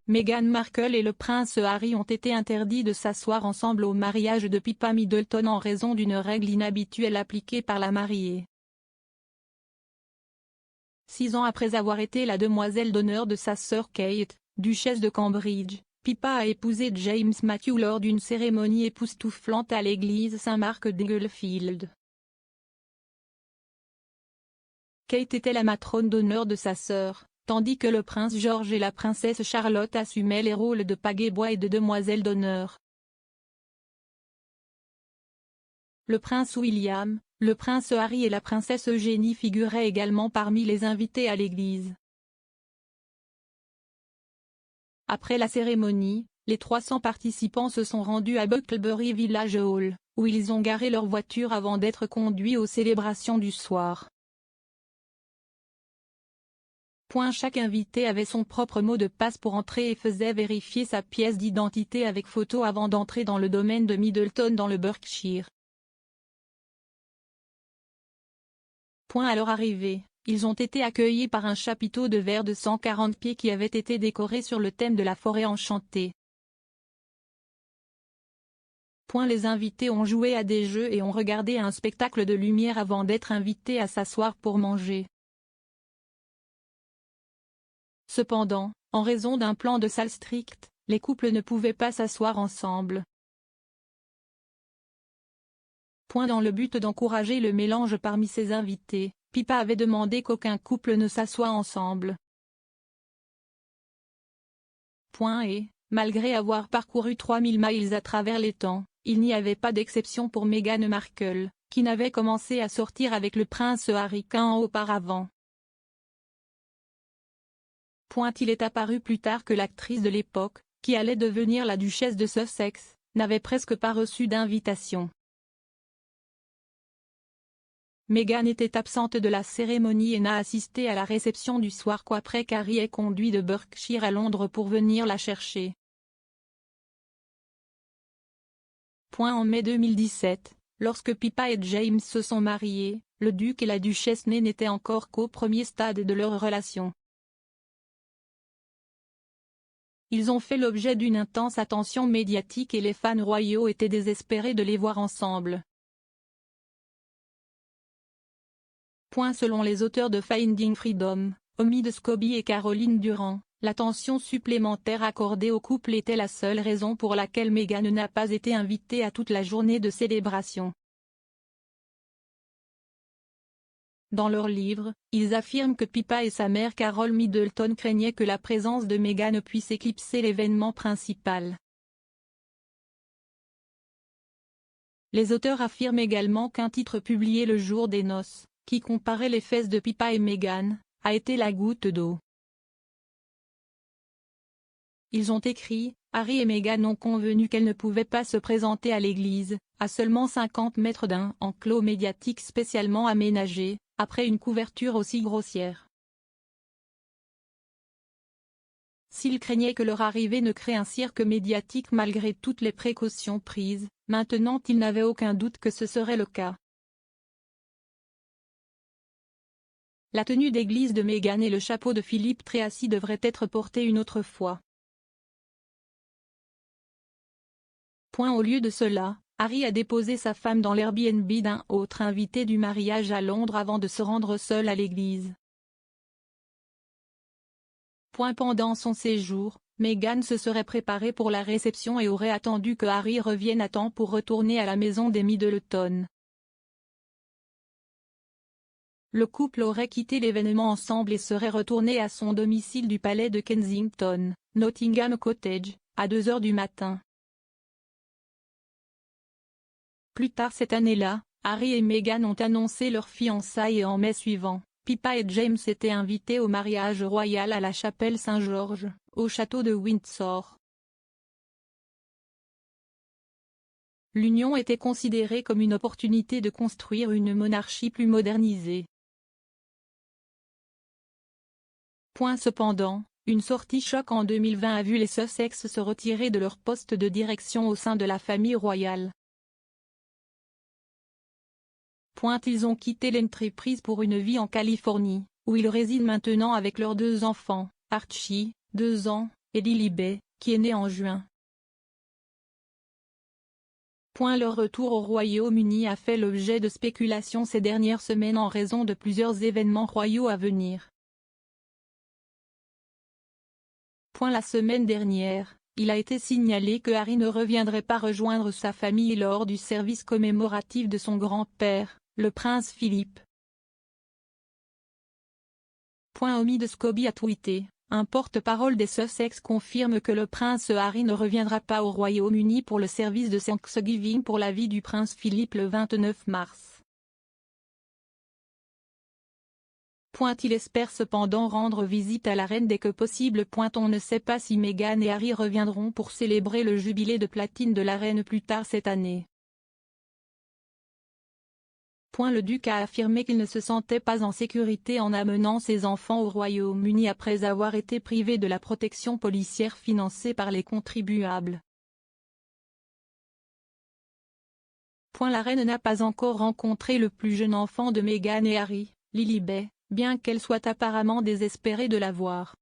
Meghan Markle et le prince Harry ont été interdits de s'asseoir ensemble au mariage de Pippa Middleton en raison d'une règle inhabituelle appliquée par la mariée. 6 ans après avoir été la demoiselle d'honneur de sa sœur Kate, duchesse de Cambridge, Pippa a épousé James Matthew lors d'une cérémonie époustouflante à l'église Saint-Marc d'Englefield. Kate était la matrone d'honneur de sa sœur, tandis que le prince George et la princesse Charlotte assumaient les rôles de paguet-bois et de demoiselle d'honneur. Le prince William, le prince Harry et la princesse Eugénie figuraient également parmi les invités à l'église. Après la cérémonie, les 300 participants se sont rendus à Bucklebury Village Hall, où ils ont garé leur voiture avant d'être conduits aux célébrations du soir. Chaque invité avait son propre mot de passe pour entrer et faisait vérifier sa pièce d'identité avec photo avant d'entrer dans le domaine de Middleton dans le Berkshire. À leur arrivée, ils ont été accueillis par un chapiteau de verre de 140 pieds qui avait été décoré sur le thème de la forêt enchantée. Les invités ont joué à des jeux et ont regardé un spectacle de lumière avant d'être invités à s'asseoir pour manger. Cependant, en raison d'un plan de salle strict, les couples ne pouvaient pas s'asseoir ensemble. Dans le but d'encourager le mélange parmi ses invités, Pippa avait demandé qu'aucun couple ne s'assoie ensemble. Et, malgré avoir parcouru 3000 miles à travers les temps, il n'y avait pas d'exception pour Meghan Markle, qui n'avait commencé à sortir avec le prince Harry qu'un an auparavant. Il est apparu plus tard que l'actrice de l'époque, qui allait devenir la duchesse de Sussex, n'avait presque pas reçu d'invitation. Meghan était absente de la cérémonie et n'a assisté à la réception du soir qu'après qu'Harry ait conduit de Berkshire à Londres pour venir la chercher. En mai 2017, lorsque Pippa et James se sont mariés, le duc et la duchesse n'étaient encore qu'au premier stade de leur relation. Ils ont fait l'objet d'une intense attention médiatique et les fans royaux étaient désespérés de les voir ensemble. Selon les auteurs de Finding Freedom, Omid Scobie et Caroline Durand, l'attention supplémentaire accordée au couple était la seule raison pour laquelle Meghan n'a pas été invitée à toute la journée de célébration. Dans leur livre, ils affirment que Pippa et sa mère Carol Middleton craignaient que la présence de Meghan puisse éclipser l'événement principal. Les auteurs affirment également qu'un titre publié le jour des noces, qui comparait les fesses de Pippa et Meghan, a été la goutte d'eau. Ils ont écrit, Harry et Meghan ont convenu qu'elles ne pouvaient pas se présenter à l'église, à seulement 50 mètres d'un enclos médiatique spécialement aménagé, après une couverture aussi grossière. S'ils craignaient que leur arrivée ne crée un cirque médiatique malgré toutes les précautions prises, maintenant ils n'avaient aucun doute que ce serait le cas. La tenue d'église de Meghan et le chapeau de Philippe Tracy devraient être portés une autre fois. Au lieu de cela, Harry a déposé sa femme dans l'Airbnb d'un autre invité du mariage à Londres avant de se rendre seul à l'église. Pendant son séjour, Meghan se serait préparée pour la réception et aurait attendu que Harry revienne à temps pour retourner à la maison des Middleton. Le couple aurait quitté l'événement ensemble et serait retourné à son domicile du palais de Kensington, Nottingham Cottage, à 2 heures du matin. Plus tard cette année-là, Harry et Meghan ont annoncé leur fiançailles et en mai suivant, Pippa et James étaient invités au mariage royal à la chapelle Saint-Georges, au château de Windsor. L'union était considérée comme une opportunité de construire une monarchie plus modernisée. Cependant, une sortie choc en 2020 a vu les Sussex se retirer de leur poste de direction au sein de la famille royale. Ils ont quitté l'entreprise pour une vie en Californie, où ils résident maintenant avec leurs 2 enfants, Archie, 2 ans, et Lilibet, qui est née en juin. Leur retour au Royaume-Uni a fait l'objet de spéculations ces dernières semaines en raison de plusieurs événements royaux à venir. La semaine dernière, il a été signalé que Harry ne reviendrait pas rejoindre sa famille lors du service commémoratif de son grand-père, le prince Philippe. Omi de Scobie a tweeté. Un porte-parole des Sussex confirme que le prince Harry ne reviendra pas au Royaume-Uni pour le service de Thanksgiving pour la vie du prince Philippe le 29 mars. Il espère cependant rendre visite à la reine dès que possible. On ne sait pas si Meghan et Harry reviendront pour célébrer le jubilé de platine de la reine plus tard cette année. Le duc a affirmé qu'il ne se sentait pas en sécurité en amenant ses enfants au Royaume-Uni après avoir été privé de la protection policière financée par les contribuables. La reine n'a pas encore rencontré le plus jeune enfant de Meghan et Harry, Lilibet, bien qu'elle soit apparemment désespérée de la voir.